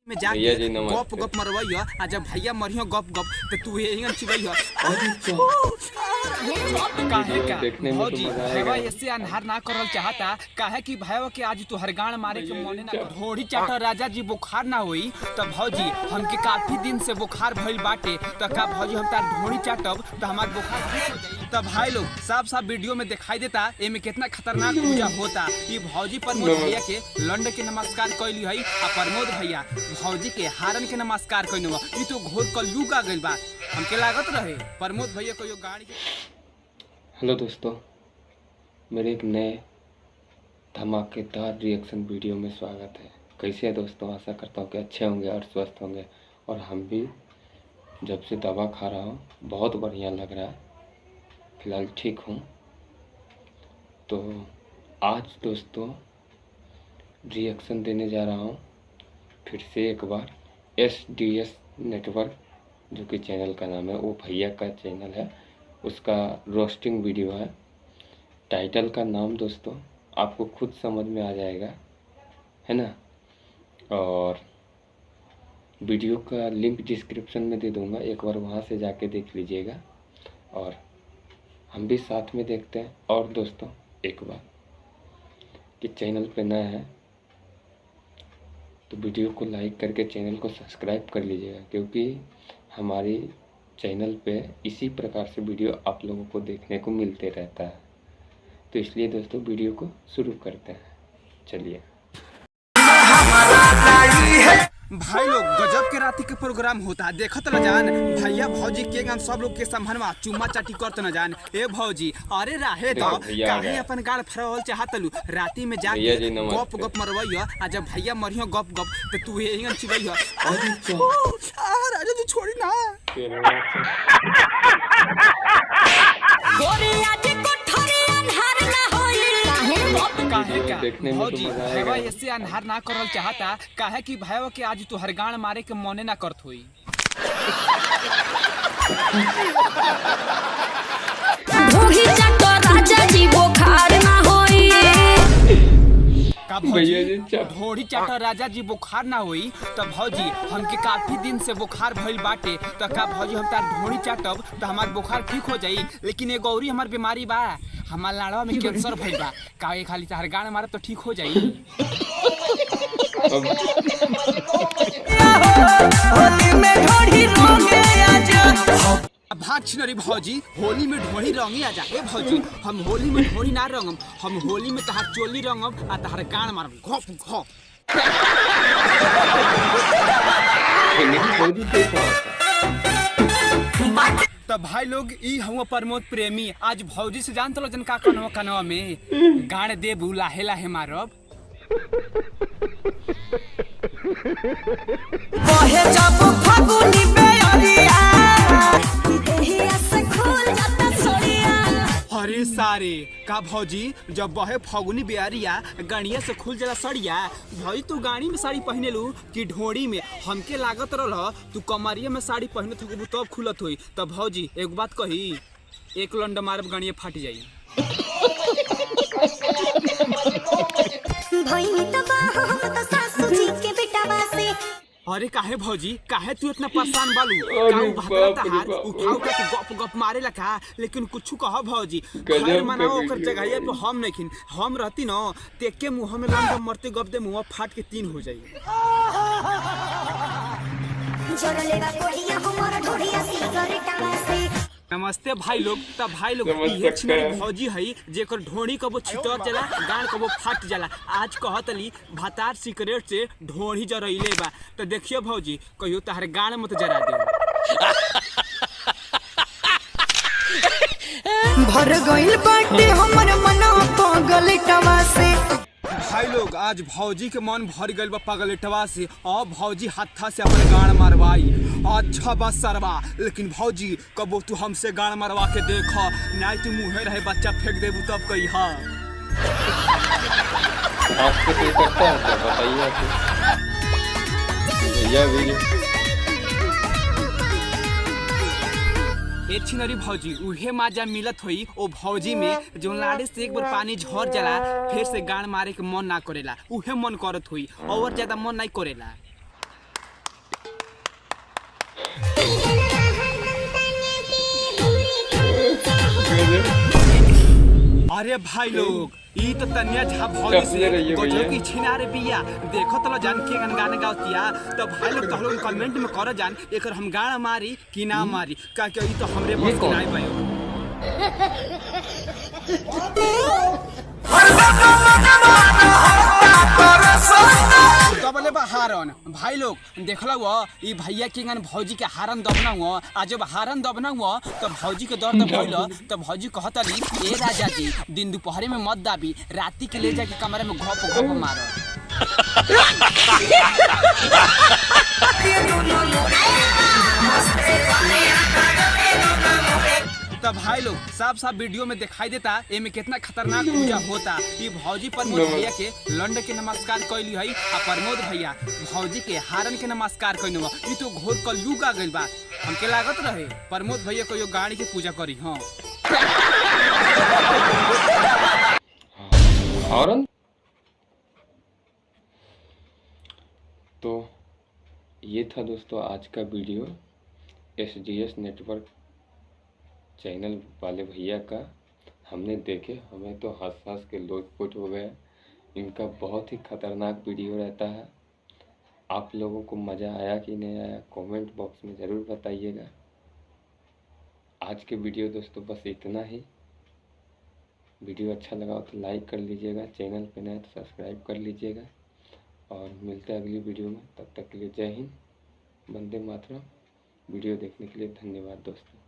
में जाके गप गप मरवई आ जब भैया मरियो गप गप तो तू यही चिबई काहे का भौजी भैया ऐसे अनहार ना करल चाहता काहे कि भैया के आज तू हरगाण मारे के मोने ना ढोड़ी चाटा राजा जी बुखार ना होई तब भौजी हमके काफी दिन से बुखार भइल बाटे तो का भौजी हम तार ढोड़ी चाटब तो हमार बुखार ठीक हो जाई। तब भाई लोग साफ साफ वीडियो में दिखाई देता एमे कितना खतरनाक पूजा होता। ये भौजी प्रमोद भैया के लंड के नमस्कार कैली है आ प्रमोद भैया भौजी के हारन के नमस्कार कैन हुआ। ये तो घोर कलयुग आ गइल बा हमके लागत रहे प्रमोद भैया को गाड़ी के। हेलो दोस्तों, मेरे एक नए धमाकेदार रिएक्शन वीडियो में स्वागत है। कैसे है दोस्तों? आशा करता हूँ कि अच्छे होंगे और स्वस्थ होंगे। और हम भी जब से दवा खा रहा हूँ बहुत बढ़िया लग रहा है, फ़िलहाल ठीक हूँ। तो आज दोस्तों रिएक्शन देने जा रहा हूँ फिर से एक बार SDS नेटवर्क जो कि चैनल का नाम है, वो भैया का चैनल है, उसका रोस्टिंग वीडियो है। टाइटल का नाम दोस्तों आपको खुद समझ में आ जाएगा, है ना। और वीडियो का लिंक डिस्क्रिप्शन में दे दूंगा, एक बार वहाँ से जाके देख लीजिएगा और हम भी साथ में देखते हैं। और दोस्तों एक बार कि चैनल पे नया है तो वीडियो को लाइक करके चैनल को सब्सक्राइब कर लीजिएगा, क्योंकि हमारी चैनल पे इसी प्रकार से वीडियो आप लोगों को देखने को मिलते रहता है। तो इसलिए दोस्तों वीडियो को शुरू करते हैं, चलिए। भाई लोग गजब के राती के प्रोग्राम होता है, देखत न जान भैया भौजी के गान सब लोग के संभलवा चुम्मा चाटी करत न जान। ए भौजी अरे राहे तो काहे अपन गाड़ फरवल चाहतलू राती में जाके गप गप मरवई आ जब भैया मरियो गप गप तो तू यही चिबई राजा जी छोड़ी ना काहे का भौजी भैया ऐसे अनहार ना करल चाहता काहे कि भैया के आज तू हरगाण मारे के मोने ना करत होई। ढोही चाटो राजा जी बुखार ना होई का भौजी ढोड़ी चाटा राजा जी बुखार ना होई तब भौजी हमके काफी दिन से बुखार भइल बाटे तो का भौजी हम तार ढोड़ी चाटब तो हमार बुखार ठीक हो जाई। लेकिन एगो औरी हमार बीमारी बा, हमार लाड़वा में कैंसर भइल बा, काहे खाली तार गान मारब तो ठीक हो जाई। होली में ढोड़ी रंगे आजा भाग छिनरी भौजी होली में ढोड़ी रंगी आजा। ए भौजी हम होली में ढोड़ी ना रंगम, हम होली में तहार चोली रंगम आ तहार गान मारब घोप घोप। तब भाई लोग ई हम प्रमोद प्रेमी आज भौजी से जानत लो जन का कनवा में गाड़ देबू लाहे लाहे मारब। बहे जब फागुनी बेअरिया देहिया से खुल जाता सोरिया। अरे सारे का भौजी जब बहे फागुनी बेअरिया गणिया से खुल जाला सड़िया। भौजी तू गाड़ी में साड़ी पहने लू कि ढोड़ी में? हमके लागत रह तू कमरिया में साड़ी पहने थकबू तब खुलत होई। तब भौजी एक बात कही, एक लंड मारब गणिया फाट जाई। अरे काहे भौजी काहे तू इतना परेशान बालू? उठाओ के गप गप मारे लखा, लेकिन कुछ कह भौजी घर मनाओ ओकर जगह पे हम नहीं हम रहती न तेक के मुंह में लंड मरते गप दे मुंह फाट के तीन हो जाई। नमस्ते भाई लोग। तब भाई लोग भौजी हई जेकर ढोड़ी कबो छितर जाला गान कबो फाट जाला। आज कहतली भातार सिगरेट से ढोड़ी जरइले बा तो देखियो भौजी कहियो तहर गान मत जरा दे। भर गइल बाटे हमर मनवा पागल टवा से। भाई लोग आज भौजी के मन भर गइल बा पगलेटवा से और भौजी हाथा से अपन गान मारवाई। अच्छा बस सरवा, लेकिन भौजी कबो तू हमसे गान मरवा के देख, नहीं तू मुँहे रहे बच्चा फेंक देबू तब कही। हाँ आपको तो करता है क्या बताइए भैया वीडियो एक छिनरी भौजी उहे माजा मिलत होई ओ भौजी में जो लाड़े से एक बार पानी झड़ जाला फिर से गान मारे के मन ना करेला, उहे मन करत होई और ज्यादा मन नहीं करेला। अरे भाई लोग ई तो तनिया झा भौजी चपले रहिए से भैया। गजब की छिनारे बिया देखो तो जान के गाना गावतिया तो भाई लोग तो लोग कमेंट में करो जान एकर हम गाना मारी कि ना मारी का के ई तो हमरे बस के नहीं भयो दबले बा हारन भाई लोग देखला हुआ ई भैया के गन भौजी के हारन दबना हुआ आज जब हारन दबना हुआ तो भौजी के दर्द भइल तो भौजी कहतली ए राजा जी दिन दोपहर में मत दाबी राती के ले जाके कमरे में घप घप मारो तो भाई लोग साफ साफ वीडियो में दिखाई देता एमे कितना खतरनाक पूजा होता ये भौजी प्रमोद भैया के लंड के नमस्कार कैली है आ प्रमोद भैया भौजी के हारन के नमस्कार कैन हुआ ये तो घोर कलयुग आ गइल बा हमके लागत रहे प्रमोद भैया को यो गाड़ी की पूजा करी हाँ हॉर्न। तो ये था दोस्तों आज का वीडियो SGS नेटवर्क चैनल वाले भैया का। हमने देखे हमें तो हंस के लोटपोट हो गए। इनका बहुत ही खतरनाक वीडियो रहता है। आप लोगों को मज़ा आया कि नहीं आया कमेंट बॉक्स में ज़रूर बताइएगा। आज के वीडियो दोस्तों बस इतना ही। वीडियो अच्छा लगा तो लाइक कर लीजिएगा, चैनल पे नए तो सब्सक्राइब कर लीजिएगा और मिलते हैं अगली वीडियो में। तब तक के लिए जय हिंद, वंदे मातरम। वीडियो देखने के लिए धन्यवाद दोस्तों।